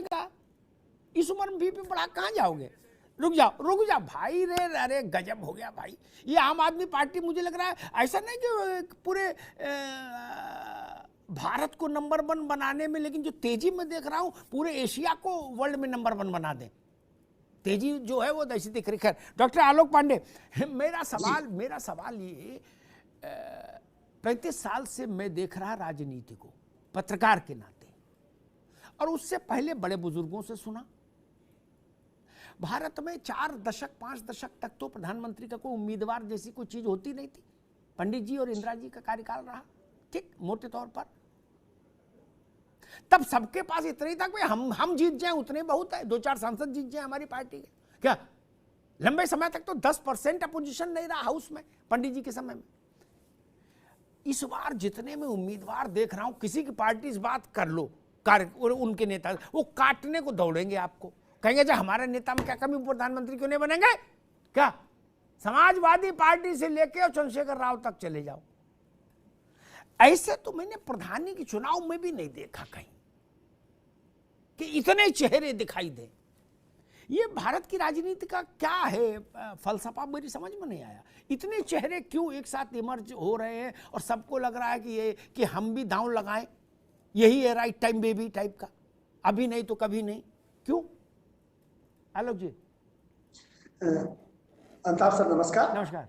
जाएगा? इस उम्र में बीपी बढ़ा कहाँ जाओगे? रुक जाओ भाई रे, अरे गजब हो गया भाई। ये आम आदमी पार्टी मुझे लग रहा है ऐसा नहीं कि पूरे भारत को नंबर 1 बनाने में, लेकिन जो तेजी में देख रहा हूं पूरे एशिया को वर्ल्ड में नंबर 1 बना दे। तेजी जो है वो ऐसी दिख रही। खैर डॉक्टर आलोक पांडे, मेरा सवाल ये 35 साल से मैं देख रहा राजनीति को पत्रकार के नाते, और उससे पहले बड़े बुजुर्गों से सुना। भारत में 4 दशक 5 दशक तक तो प्रधानमंत्री का कोई उम्मीदवार जैसी कोई चीज होती नहीं थी। पंडित जी और इंदिरा जी का कार्यकाल रहा, ठीक, मोटे तौर पर। तब सबके पास इतना ही था कि हम जीत जाएं उतने बहुत है, 2-4 सांसद जीत जाएं हमारी पार्टी के। क्या लंबे समय तक तो 10% अपोजिशन नहीं रहा हाउस में पंडित जी के समय में। इस बार जितने में उम्मीदवार देख रहा हूं, किसी की पार्टी इस बात कर लो, उनके नेता वो काटने को दौड़ेंगे आपको, कहेंगे अच्छा हमारे नेता में क्या कमी, प्रधानमंत्री क्यों नहीं बनेंगे? क्या समाजवादी पार्टी से लेके और चंद्रशेखर राव तक चले जाओ। ऐसे तो मैंने प्रधानी के चुनाव में भी नहीं देखा कहीं कि इतने चेहरे दिखाई दे। ये भारत की राजनीति का क्या है फलसफा, मेरी समझ में नहीं आया। इतने चेहरे क्यों एक साथ इमर्ज हो रहे हैं और सबको लग रहा है कि हम भी दांव लगाएं, यही है राइट टाइम बेबी टाइप का, अभी नहीं तो कभी नहीं। क्यों? आलोक जी। अंताप सर नमस्कार। नमस्कार।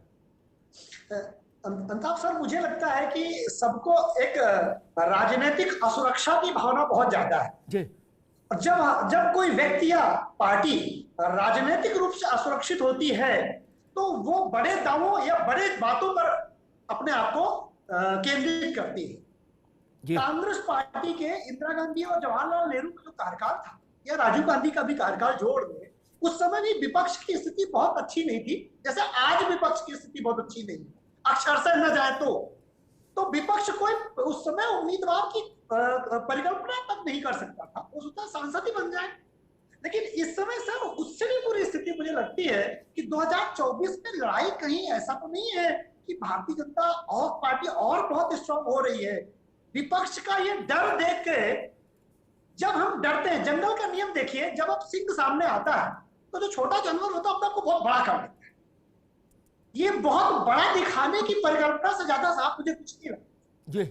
अंताप सर, मुझे लगता है कि सबको एक राजनीतिक असुरक्षा की भावना बहुत ज्यादा है जी। और जब कोई व्यक्ति या पार्टी राजनीतिक रूप से असुरक्षित होती है तो वो बड़े दावों या बड़े बातों पर अपने आप को केंद्रित करती है। कांग्रेस पार्टी के इंदिरा गांधी और जवाहरलाल नेहरू का जो कार्यकाल था, या राजीव गांधी का भी कार्यकाल जोड़ दें, उस समय भी विपक्ष की स्थिति बहुत अच्छी नहीं थी, जैसे आज विपक्ष की स्थिति बहुत अच्छी नहीं है। अक्षरशः न जाए तो विपक्ष कोई उस समय उम्मीदवार की परिकल्पना तक नहीं कर सकता था, वो सोचता सांसद ही बन जाए। लेकिन इस समय सर उससे भी पूरी स्थिति मुझे लगती है कि 2024 में लड़ाई कहीं ऐसा तो नहीं है कि भारतीय जनता और पार्टी और बहुत स्ट्रांग हो रही है। विपक्ष का ये डर देख के जब हम डरते हैं, जंगल का नियम देखिए, जब अब सिंह सामने आता है तो जो छोटा जानवर होता है अपने आप को बहुत बड़ा कर देता है। ये बहुत बड़ा दिखाने की परिकल्पना से ज्यादा साफ मुझे कुछ नहीं लगता। जी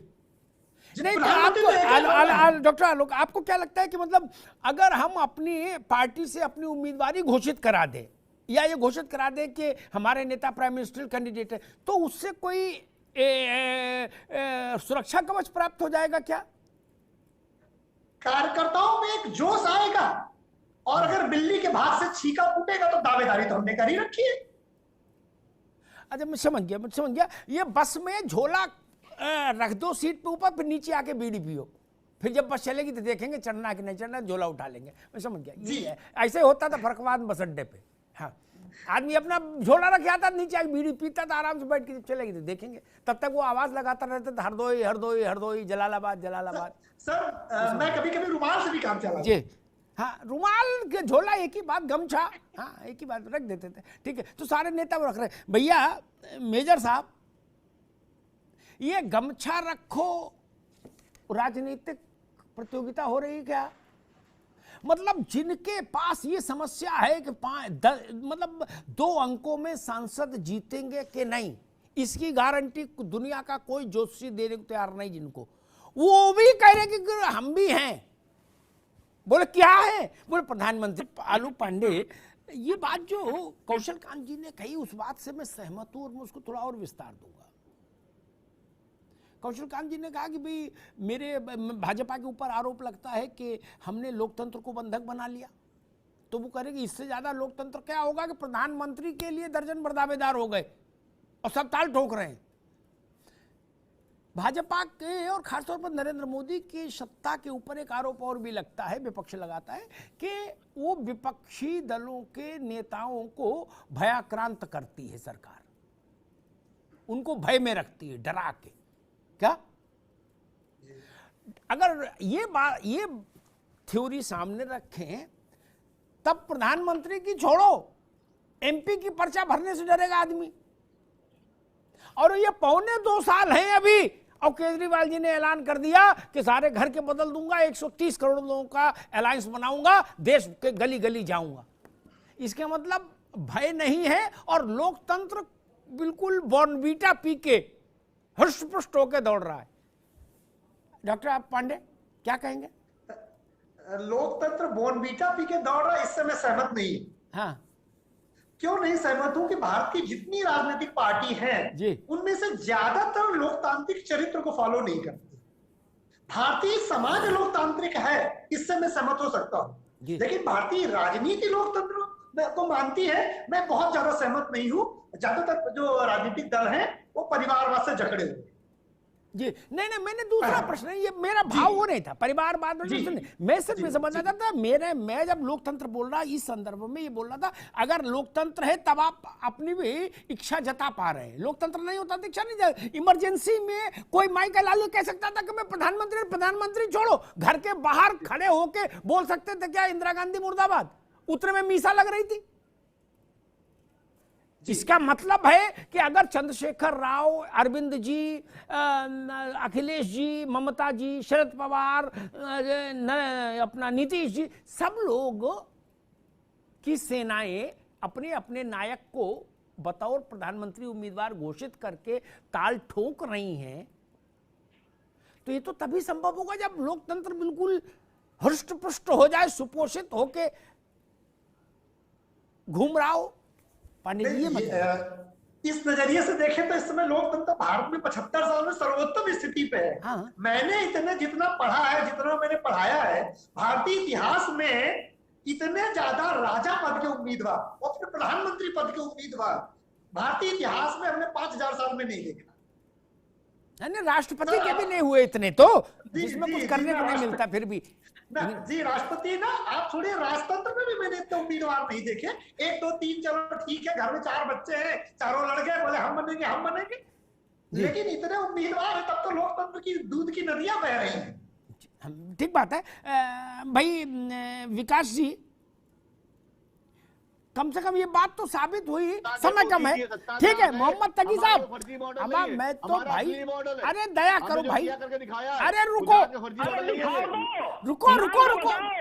नहीं, तो आपको डॉक्टर आलोक, आपको क्या लगता है कि मतलब अगर हम अपनी पार्टी से अपनी उम्मीदवारी घोषित करा दें या ये घोषित करा दें कि हमारे नेता प्राइम मिनिस्टर कैंडिडेट है, तो उससे कोई सुरक्षा कवच प्राप्त हो जाएगा क्या? कार्यकर्ताओं में एक जोश आएगा, और अगर बिल्ली के भाग से छीका फूटेगा तो दावेदारी तो हमने कर ही रखी है। अच्छा मैं समझ गया। ये बस में झोला रख दो सीट पे ऊपर, फिर नीचे आके बीड़ी पियो, फिर जब बस चलेगी तो देखेंगे चढ़ना कि नहीं चढ़ना, झोला उठा लेंगे। मैं समझ गया ये है। ऐसे होता था फरकवाद बस अड्डे पे। हाँ, आदमी अपना झोला रख आता, नीचे आके बीड़ी पीता था, आराम से बैठ के चलेगी तो देखेंगे। तब तक वो आवाज लगाता रहता था, हरदोई हरदोई हरदोई, जलालाबाद जलालाबाद। सर मैं कभी कभी रुमाल से भी काम चला जी। हाँ, रुमाल के झोला एक ही बात, गमछा हाँ एक ही बात रख देते थे। ठीक है, तो सारे नेता वो रख रहे। भैया मेजर साहब, ये गमछा रखो राजनीतिक प्रतियोगिता हो रही क्या? मतलब जिनके पास ये समस्या है कि मतलब 2 अंकों में सांसद जीतेंगे कि नहीं, इसकी गारंटी दुनिया का कोई ज्योतिषी देने को तैयार नहीं, जिनको वो भी कह रहे कि हम भी हैं। बोले क्या है? बोले प्रधानमंत्री। आलोक पांडे, ये बात जो कौशल कांत जी ने कही उस बात से मैं सहमत हूं और मैं उसको थोड़ा और विस्तार दूंगा। कौशल कांत जी ने कहा कि भाई मेरे भाजपा के ऊपर आरोप लगता है कि हमने लोकतंत्र को बंधक बना लिया। तो वो कह रहे कि इससे ज्यादा लोकतंत्र क्या होगा कि प्रधानमंत्री के लिए दर्जन भर दावेदार हो गए और सब ताल ठोक रहे हैं। भाजपा के और खासतौर पर नरेंद्र मोदी की सत्ता के ऊपर एक आरोप और भी लगता है, विपक्ष लगाता है कि वो विपक्षी दलों के नेताओं को भयाक्रांत करती है सरकार, उनको भय में रखती है, डरा के। क्या अगर ये थ्योरी सामने रखें तब प्रधानमंत्री की छोड़ो, एमपी की पर्चा भरने से डरेगा आदमी। और ये 2.25 साल हैं अभी, और केजरीवाल जी ने ऐलान कर दिया कि सारे घर के बदल दूंगा, 130 करोड़ लोगों का अलायंस बनाऊंगा, देश के गली गली जाऊंगा। इसके मतलब भय नहीं है और लोकतंत्र बिल्कुल बॉर्नवीटा पी के हृष्ट-पुष्ट होकर दौड़ रहा है। डॉक्टर आप पांडे क्या कहेंगे? लोकतंत्र बॉर्नवीटा पी के दौड़ रहा है, इससे मैं सहमत नहीं हूं। हाँ क्यों नहीं सहमत हूं कि भारत की जितनी राजनीतिक पार्टी है जी, उनमें से ज्यादातर लोकतांत्रिक चरित्र को फॉलो नहीं करती। भारतीय समाज लोकतांत्रिक है, इससे मैं सहमत हो सकता हूं, जी। लेकिन भारतीय राजनीति लोकतंत्र को मानती है, मैं बहुत ज्यादा सहमत नहीं हूं। ज्यादातर जो राजनीतिक दल हैं वो परिवारवाद से जकड़े हुए। जी नहीं नहीं, मैंने दूसरा प्रश्न, ये मेरा भाव वो नहीं था परिवारवाद में, जी, मैं सिर्फ जी, ये समझना चाहता था, मैं जब लोकतंत्र बोल रहा इस संदर्भ में ये बोल रहा था, अगर लोकतंत्र है तब आप अपनी भी इच्छा जता पा रहे हैं, लोकतंत्र नहीं होता तो इच्छा नहीं जाती। इमरजेंसी में कोई माइक लालू कह सकता था कि मैं प्रधानमंत्री छोड़ो, घर के बाहर खड़े होके बोल सकते थे क्या इंदिरा गांधी मुर्दाबाद, उतने में मीसा लग रही थी। इसका मतलब है कि अगर चंद्रशेखर राव, अरविंद जी, अखिलेश जी, ममता जी, शरद पवार, अपना नीतीश जी, सब लोग की सेनाएं अपने अपने नायक को बतौर प्रधानमंत्री उम्मीदवार घोषित करके ताल ठोक रही हैं, तो ये तो तभी संभव होगा जब लोकतंत्र बिल्कुल हृष्ट पुष्ट हो जाए, सुपोषित होके घूम रहा हो। पांडे जी इस नजरिए से देखें तो इस समय लोकतंत्र भारत में 75 साल में सर्वोत्तम स्थिति पे है। हाँ। मैंने इतने जितना पढ़ा है, जितना मैंने पढ़ाया है, भारतीय इतिहास में इतने ज्यादा राजा पद के उम्मीदवार और फिर प्रधानमंत्री पद के उम्मीदवार भारतीय इतिहास में हमने 5000 साल में नहीं देखा। राष्ट्रपति के भी नहीं हुए इतने, तो जिसमें कुछ करने को नहीं मिलता फिर भी जी राष्ट्रपति ना, आप छोड़िए, राजतंत्र में भी मैंने इतने उम्मीदवार नहीं देखे। 1 2 3 चलो ठीक है, घर में 4 बच्चे हैं, चारों लड़के बोले हम बनेंगे, लेकिन इतने उम्मीदवार है तब तो लोकतंत्र की दूध की नदियां बह रही हैं। ठीक बात है। भाई विकास जी, कम से कम ये बात तो साबित हुई, समय कम है, ठीक है। मोहम्मद तकी साहब, अब मैं तो भाई, अरे दया करो भाई, अरे रुको,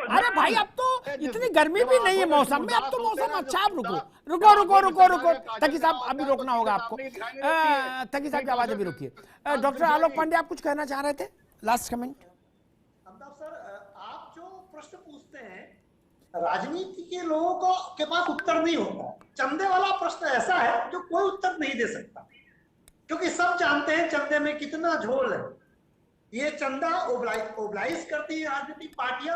अरे भाई अब तो इतनी गर्मी भी नहीं है मौसम में, अब तो मौसम अच्छा, आप रुको तकी साहब, अभी रोकना होगा आपको। तकी साहब की आवाज अभी रुकिए। डॉक्टर आलोक पांडे, आप कुछ कहना चाह रहे थे, लास्ट कमेंट। अमिताभ सर, आप जो प्रश्न पूछते हैं राजनीति के लोगों को के पास उत्तर नहीं होता। चंदे वाला प्रश्न ऐसा है जो कोई उत्तर नहीं दे सकता, क्योंकि सब जानते हैं चंदे में कितना झोल है। ये चंदा ओबलाइज करती है राजनीतिक पार्टियां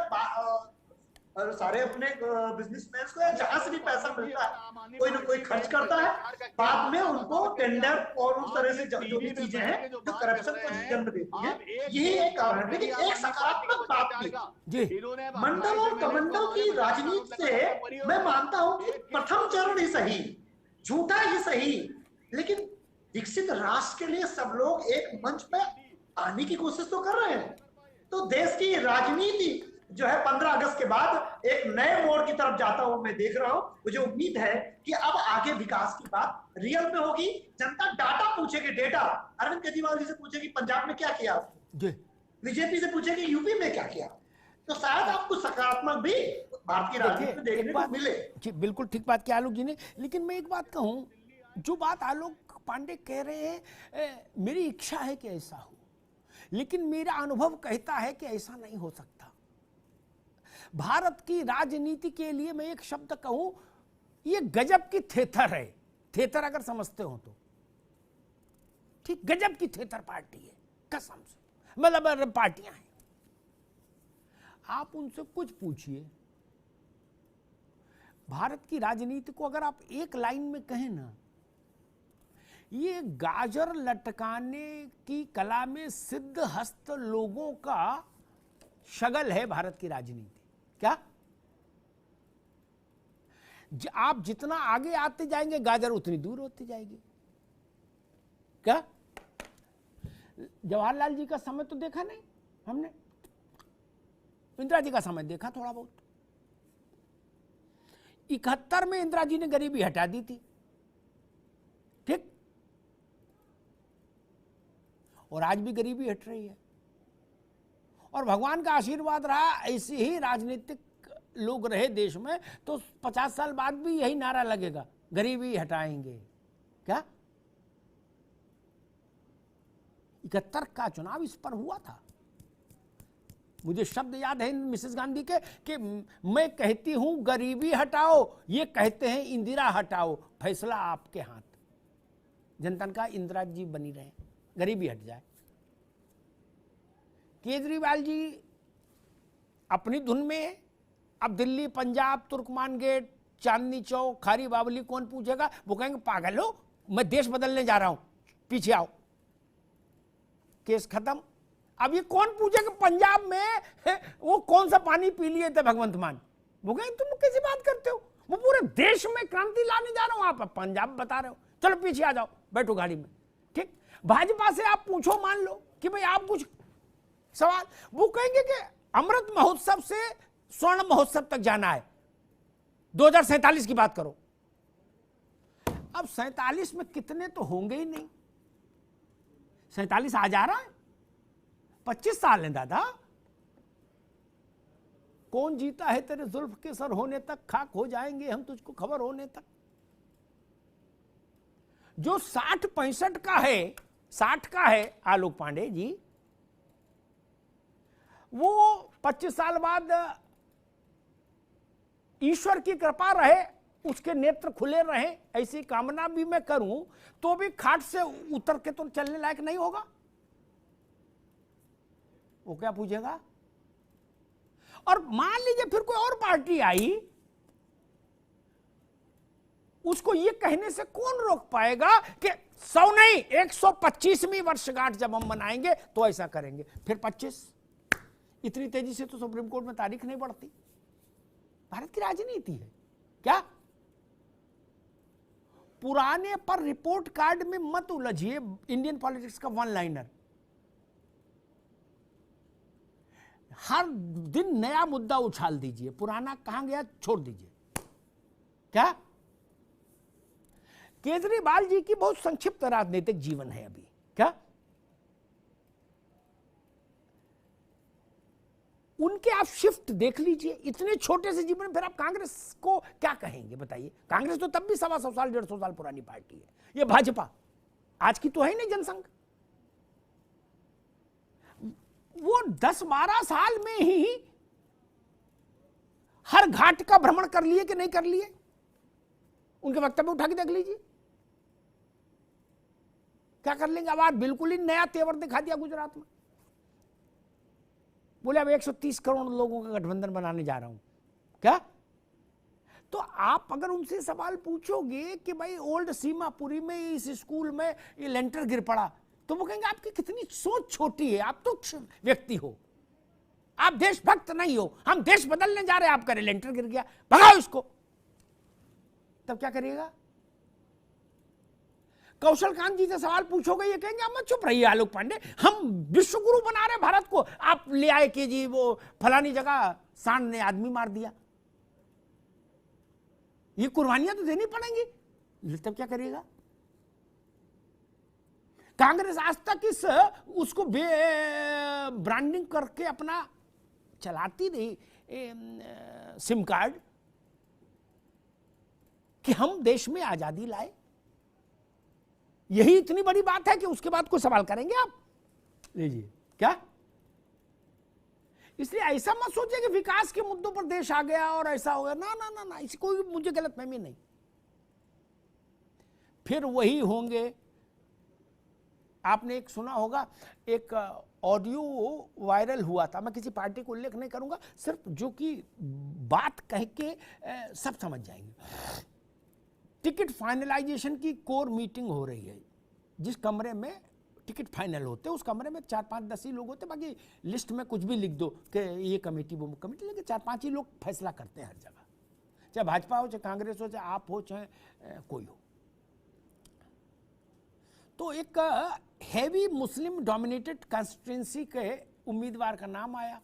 और सारे अपने बिजनेसमैन को, जहां से भी पैसा मिलता है कोई ना कोई खर्च करता है, बाद में उनको टेंडर और उस तरह से जो भी चीजें हैं जो करप्शन को जन्म देती है, यही एक कारण है। लेकिन एक सकारात्मक बात की, मंडल और कमंडल की राजनीति से मैं मानता हूं कि प्रथम चरण ही सही, झूठा ही सही, लेकिन विकसित राष्ट्र के लिए सब लोग एक मंच पे आने की कोशिश तो कर रहे हैं। तो देश की राजनीति जो है 15 अगस्त के बाद एक नए मोड़ की तरफ जाता हुआ मैं देख रहा हूं। मुझे उम्मीद है कि अब आगे विकास की बात रियल में होगी। जनता डाटा पूछेगी, डेटा। अरविंद केजरीवाल जी से पूछेगी पंजाब में क्या किया, बीजेपी से पूछेगी यूपी में क्या किया, तो शायद आपको सकारात्मक भी भारत की राजनीति में देखने को मिले। बिल्कुल ठीक बात की आलोक जी ने, लेकिन मैं एक बात कहूं, जो बात आलोक पांडे कह रहे हैं, मेरी इच्छा है कि ऐसा हो, लेकिन मेरा अनुभव कहता है कि ऐसा नहीं हो सकता। भारत की राजनीति के लिए मैं एक शब्द कहूं, ये गजब की थेथर है। थेथर अगर समझते हो तो ठीक, गजब की थेथर पार्टी है, कसम से, मतलब पार्टियां हैं। आप उनसे कुछ पूछिए, भारत की राजनीति को अगर आप एक लाइन में कहें ना, ये गाजर लटकाने की कला में सिद्ध हस्त लोगों का शगल है भारत की राजनीति। क्या आप जितना आगे आते जाएंगे गाजर उतनी दूर होती जाएगी। क्या जवाहरलाल जी का समय तो देखा नहीं हमने, इंदिरा जी का समय देखा थोड़ा बहुत। 71 में इंदिरा जी ने गरीबी हटा दी थी, ठीक, और आज भी गरीबी हट रही है। और भगवान का आशीर्वाद रहा, ऐसे ही राजनीतिक लोग रहे देश में तो 50 साल बाद भी यही नारा लगेगा, गरीबी हटाएंगे। क्या 71 का चुनाव इस पर हुआ था। मुझे शब्द याद है मिसेस गांधी के कि मैं कहती हूं गरीबी हटाओ, ये कहते हैं इंदिरा हटाओ, फैसला आपके हाथ। जनता का इंदिरा जी बनी रहे, गरीबी हट जाए। केजरीवाल जी अपनी धुन में है। अब दिल्ली, पंजाब, तुर्कमान गेट, चांदनी चौक, खारी बावली कौन पूछेगा? वो कहेंगे पागल हो, मैं देश बदलने जा रहा हूं, पीछे आओ, केस खत्म। अब ये कौन पूछेगा पंजाब में वो कौन सा पानी पी लिए थे भगवंत मान? वो कहेंगे तुम कैसी बात करते हो, वो पूरे देश में क्रांति लाने जा रहा हूं, आप पंजाब बता रहे हो, चलो पीछे आ जाओ, बैठो गाड़ी में। ठीक, भाजपा से आप पूछो, मान लो कि भाई आप कुछ सवाल, वो कहेंगे कि अमृत महोत्सव से स्वर्ण महोत्सव तक जाना है, 2047 की बात करो। अब 47 में कितने तो होंगे ही नहीं, 47 आ जा रहा है, 25 साल है दादा। कौन जीता है तेरे जुल्फ के सर होने तक, खाक हो जाएंगे हम तुझको खबर होने तक। जो 60-65 का है, 60 का है आलोक पांडे जी, वो 25 साल बाद ईश्वर की कृपा रहे, उसके नेत्र खुले रहे, ऐसी कामना भी मैं करूं तो भी खाट से उतर के तो चलने लायक नहीं होगा। वो क्या पूछेगा? और मान लीजिए फिर कोई और पार्टी आई, उसको ये कहने से कौन रोक पाएगा कि 100 नहीं 125वीं वर्षगांठ जब हम मनाएंगे तो ऐसा करेंगे। फिर 25, इतनी तेजी से तो सुप्रीम कोर्ट में तारीख नहीं बढ़ती। भारत की राजनीति है क्या? पुराने पर रिपोर्ट कार्ड में मत उलझिए। इंडियन पॉलिटिक्स का वन लाइनर, हर दिन नया मुद्दा उछाल दीजिए, पुराना कहां गया छोड़ दीजिए। क्या केजरीवाल जी की बहुत संक्षिप्त राजनीतिक जीवन है अभी। क्या उनके आप शिफ्ट देख लीजिए, इतने छोटे से जीवन में फिर आप कांग्रेस को क्या कहेंगे बताइए? कांग्रेस तो तब भी 125 साल 150 साल पुरानी पार्टी है। ये भाजपा आज की तो है ही नहीं जनसंघ। वो 10-12 साल में ही हर घाट का भ्रमण कर लिए कि नहीं कर लिए? उनके वक्तव्य उठा के देख लीजिए, क्या कर लेंगे। अब आज बिल्कुल ही नया तेवर दिखा दिया गुजरात में। बोले अब 130 करोड़ लोगों का गठबंधन बनाने जा रहा हूं। क्या तो आप अगर उनसे सवाल पूछोगे कि भाई ओल्ड सीमापुरी में इस स्कूल में ये लेंटर गिर पड़ा, तो वो कहेंगे आपकी कितनी सोच छोटी है, आप तो व्यक्ति हो, आप देशभक्त नहीं हो, हम देश बदलने जा रहे हैं, आप करें लेंटर गिर गया, भगाओ इसको। तब क्या करिएगा? कौशल कांत जी से सवाल पूछोगे, ये कहेंगे मत चुप रहिए आलोक पांडे, हम विश्व गुरु बना रहे भारत को, आप ले आए कि जी वो फलानी जगह सांड ने आदमी मार दिया, ये कुर्बानियां तो देनी पड़ेंगी। तब क्या करिएगा? कांग्रेस आज तक इस उसको ब्रांडिंग करके अपना चलाती रही सिम कार्ड कि हम देश में आजादी लाए। यही इतनी बड़ी बात है कि उसके बाद कोई सवाल करेंगे आप? लीजिए क्या? इसलिए ऐसा मत सोचिए कि विकास के मुद्दों पर देश आ गया और ऐसा हो गया। ना ना ना ना, इसी कोई मुझे गलतफहमी नहीं। फिर वही होंगे। आपने एक सुना होगा, एक ऑडियो वायरल हुआ था, मैं किसी पार्टी को उल्लेख नहीं करूंगा, सिर्फ जो कि बात कह के सब समझ जाएंगे। टिकट फाइनलाइजेशन की कोर मीटिंग हो रही है, जिस कमरे में टिकट फाइनल होते उस कमरे में 4-5-10 ही लोग होते, बाकी लिस्ट में कुछ भी लिख दो कि ये कमेटी वो कमेटी, लेकिन 4-5 ही लोग फैसला करते हैं हर जगह, चाहे भाजपा हो, चाहे कांग्रेस हो, चाहे आप हो, चाहे कोई हो। तो एक हैवी मुस्लिम डोमिनेटेड कॉन्स्टिट्यूंसी के उम्मीदवार का नाम आया।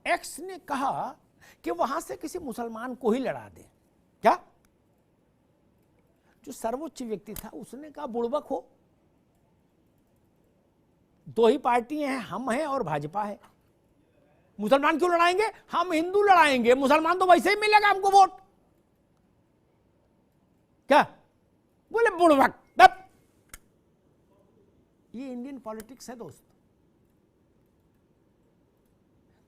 एक्स ने कहा कि वहां से किसी मुसलमान को ही लड़ा दे। क्या? जो सर्वोच्च व्यक्ति था उसने कहा बुड़बक हो, दो ही पार्टी हैं, हम हैं और भाजपा है। मुसलमान क्यों लड़ाएंगे? हम हिंदू लड़ाएंगे, मुसलमान तो वैसे ही मिलेगा हमको वोट। क्या बोले? बुड़बक। ये इंडियन पॉलिटिक्स है दोस्त।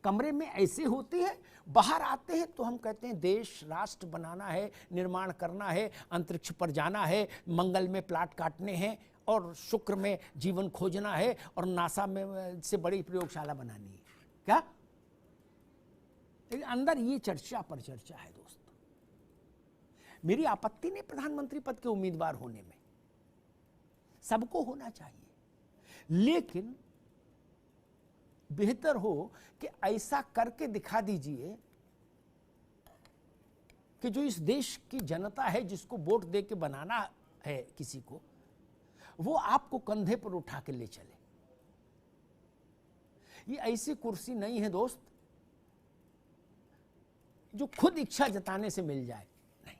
कमरे में ऐसे होते हैं, बाहर आते हैं तो हम कहते हैं देश राष्ट्र बनाना है, निर्माण करना है, अंतरिक्ष पर जाना है, मंगल में प्लाट काटने हैं और शुक्र में जीवन खोजना है और नासा में से बड़ी प्रयोगशाला बनानी है। क्या? लेकिन अंदर ये चर्चा पर चर्चा है दोस्त। मेरी आपत्ति नहीं प्रधानमंत्री पद के उम्मीदवार होने में, सबको होना चाहिए, लेकिन बेहतर हो कि ऐसा करके दिखा दीजिए कि जो इस देश की जनता है, जिसको वोट दे के बनाना है किसी को, वो आपको कंधे पर उठा के ले चले। ये ऐसी कुर्सी नहीं है दोस्त जो खुद इच्छा जताने से मिल जाए। नहीं,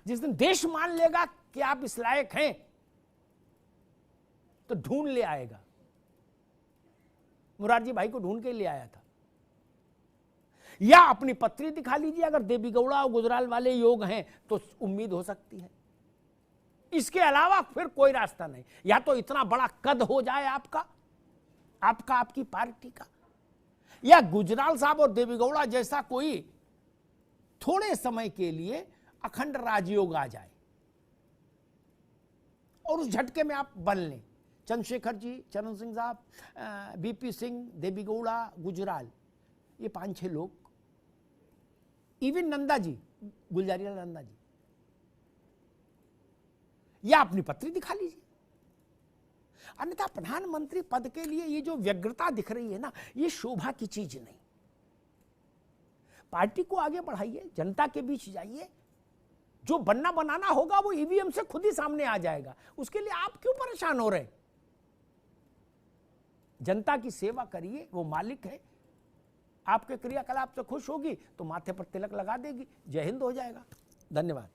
जिस दिन देश मान लेगा कि आप इस लायक हैं तो ढूंढ ले आएगा। मुरारजी भाई को ढूंढ के ले आया था। या अपनी पत्री दिखा लीजिए, अगर देवी गौड़ा और गुजराल वाले योग हैं तो उम्मीद हो सकती है। इसके अलावा फिर कोई रास्ता नहीं। या तो इतना बड़ा कद हो जाए आपका आपकी पार्टी का, या गुजराल साहब और देवी गौड़ा जैसा कोई थोड़े समय के लिए अखंड राजयोग आ जाए और उस झटके में आप बन लें। चंद्रशेखर जी, चरण सिंह साहब, बीपी सिंह, देवी गौड़ा, गुजराल, ये 5-6 लोग, इवन नंदा जी, गुलजारीलाल नंदा जी, या अपनी पत्री दिखा लीजिए। अन्यथा प्रधानमंत्री पद के लिए ये जो व्यग्रता दिख रही है ना, ये शोभा की चीज नहीं। पार्टी को आगे बढ़ाइए, जनता के बीच जाइए, जो बनना बनाना होगा वो ईवीएम से खुद ही सामने आ जाएगा। उसके लिए आप क्यों परेशान हो रहे हैं? जनता की सेवा करिए, वो मालिक है। आपके क्रियाकलाप से खुश होगी तो माथे पर तिलक लगा देगी, जय हिंद हो जाएगा। धन्यवाद।